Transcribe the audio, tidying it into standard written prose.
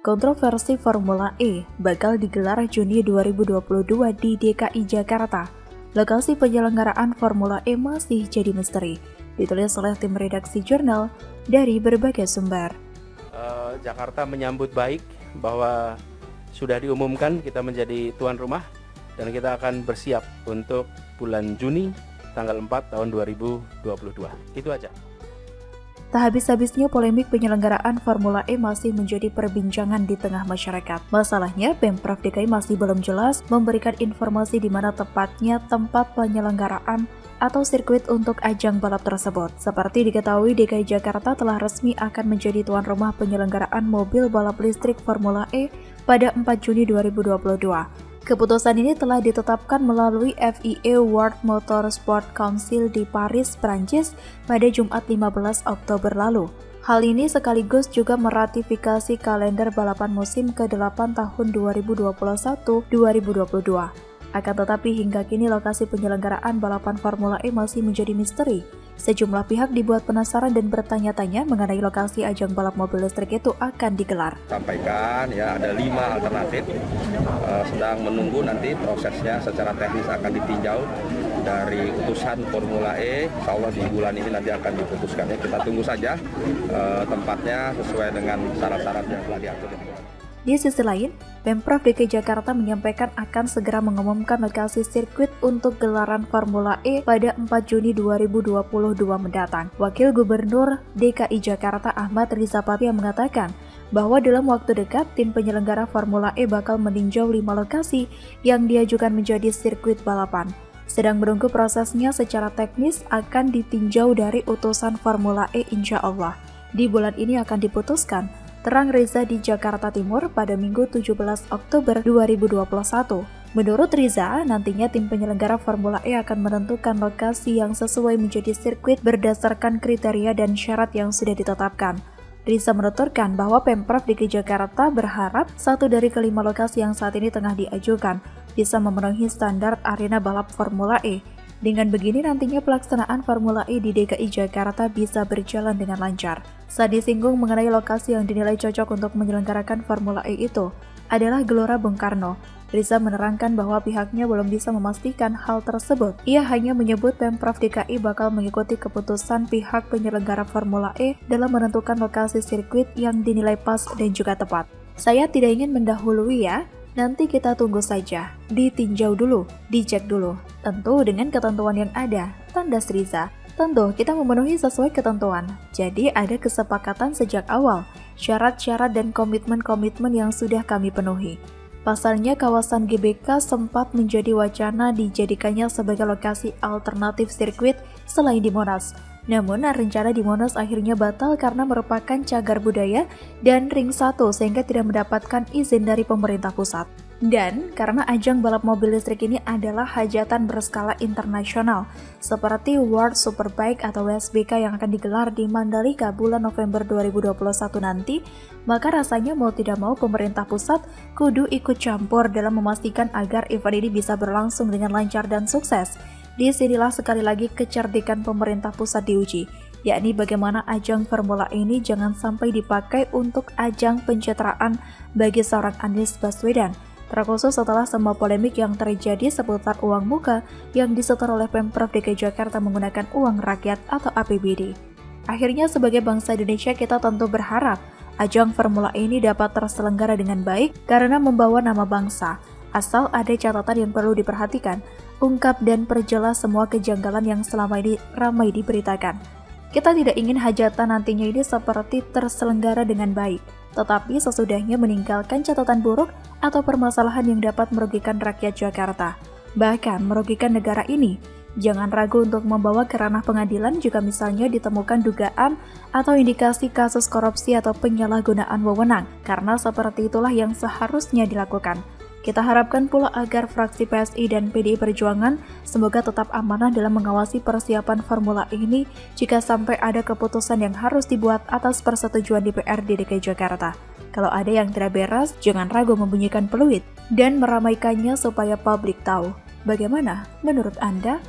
Kontroversi Formula E bakal digelar Juni 2022 di DKI Jakarta. Lokasi penyelenggaraan Formula E masih jadi misteri. Ditulis oleh tim redaksi jurnal dari berbagai sumber. Jakarta menyambut baik bahwa sudah diumumkan kita menjadi tuan rumah dan kita akan bersiap untuk bulan Juni tanggal 4 tahun 2022. Itu aja. Tak habis-habisnya polemik penyelenggaraan Formula E masih menjadi perbincangan di tengah masyarakat. Masalahnya, Pemprov DKI masih belum jelas memberikan informasi di mana tepatnya tempat penyelenggaraan atau sirkuit untuk ajang balap tersebut. Seperti diketahui, DKI Jakarta telah resmi akan menjadi tuan rumah penyelenggaraan mobil balap listrik Formula E pada 4 Juni 2022. Keputusan ini telah ditetapkan melalui FIA World Motorsport Council di Paris, Prancis pada Jumat 15 Oktober lalu. Hal ini sekaligus juga meratifikasi kalender balapan musim ke-8 tahun 2021-2022. Akan tetapi hingga kini lokasi penyelenggaraan balapan Formula E masih menjadi misteri. Sejumlah pihak dibuat penasaran dan bertanya-tanya mengenai lokasi ajang balap mobil listrik itu akan digelar. Sampaikan ya ada 5 alternatif, sedang menunggu nanti prosesnya secara teknis akan ditinjau dari utusan Formula E. Insya Allah di bulan ini nanti akan diputuskan ya. Kita tunggu saja tempatnya sesuai dengan syarat-syarat yang telah diatur. Di sisi lain, Pemprov DKI Jakarta menyampaikan akan segera mengumumkan lokasi sirkuit untuk gelaran Formula E pada 4 Juni 2022 mendatang. Wakil Gubernur DKI Jakarta Ahmad Riza Patria mengatakan bahwa dalam waktu dekat tim penyelenggara Formula E bakal meninjau 5 lokasi yang diajukan menjadi sirkuit balapan. Sedang menunggu prosesnya secara teknis akan ditinjau dari utusan Formula E insya Allah. Di bulan ini akan diputuskan, terang Riza di Jakarta Timur pada Minggu 17 Oktober 2021. Menurut Riza, nantinya tim penyelenggara Formula E akan menentukan lokasi yang sesuai menjadi sirkuit berdasarkan kriteria dan syarat yang sudah ditetapkan. Riza menuturkan bahwa Pemprov DKI Jakarta berharap satu dari kelima lokasi yang saat ini tengah diajukan bisa memenuhi standar arena balap Formula E. Dengan begini nantinya pelaksanaan Formula E di DKI Jakarta bisa berjalan dengan lancar. Saat disinggung mengenai lokasi yang dinilai cocok untuk menyelenggarakan Formula E itu adalah Gelora Bung Karno. Riza menerangkan bahwa pihaknya belum bisa memastikan hal tersebut. Ia hanya menyebut Pemprov DKI bakal mengikuti keputusan pihak penyelenggara Formula E dalam menentukan lokasi sirkuit yang dinilai pas dan juga tepat. Saya tidak ingin mendahului ya. Nanti kita tunggu saja, ditinjau dulu, dicek dulu, tentu dengan ketentuan yang ada, tandas Riza. Tentu kita memenuhi sesuai ketentuan, jadi ada kesepakatan sejak awal, syarat-syarat dan komitmen-komitmen yang sudah kami penuhi. Pasalnya kawasan GBK sempat menjadi wacana dijadikannya sebagai lokasi alternatif sirkuit selain di Monas. Namun rencana di Monas akhirnya batal karena merupakan cagar budaya dan ring 1 sehingga tidak mendapatkan izin dari pemerintah pusat. Dan karena ajang balap mobil listrik ini adalah hajatan berskala internasional seperti World Superbike atau WSBK yang akan digelar di Mandalika bulan November 2021 nanti, maka rasanya mau tidak mau pemerintah pusat kudu ikut campur dalam memastikan agar event ini bisa berlangsung dengan lancar dan sukses. Disinilah sekali lagi kecerdikan pemerintah pusat diuji, yakni bagaimana ajang Formula E ini jangan sampai dipakai untuk ajang pencitraan bagi seorang Anies Baswedan, terkhusus setelah semua polemik yang terjadi seputar uang muka yang disetor oleh Pemprov DKI Jakarta menggunakan uang rakyat atau APBD. Akhirnya sebagai bangsa Indonesia kita tentu berharap ajang Formula E ini dapat terselenggara dengan baik karena membawa nama bangsa. Asal ada catatan yang perlu diperhatikan, ungkap dan perjelas semua kejanggalan yang selama ini ramai diberitakan. Kita tidak ingin hajatan nantinya ini seperti terselenggara dengan baik, tetapi sesudahnya meninggalkan catatan buruk atau permasalahan yang dapat merugikan rakyat Jakarta, bahkan merugikan negara ini. Jangan ragu untuk membawa ke ranah pengadilan jika misalnya ditemukan dugaan atau indikasi kasus korupsi atau penyalahgunaan wewenang, karena seperti itulah yang seharusnya dilakukan. Kita harapkan pula agar fraksi PSI dan PDI Perjuangan semoga tetap amanah dalam mengawasi persiapan Formula E ini jika sampai ada keputusan yang harus dibuat atas persetujuan DPRD DKI Jakarta. Kalau ada yang tidak beres, jangan ragu membunyikan peluit dan meramaikannya supaya publik tahu. Bagaimana menurut Anda?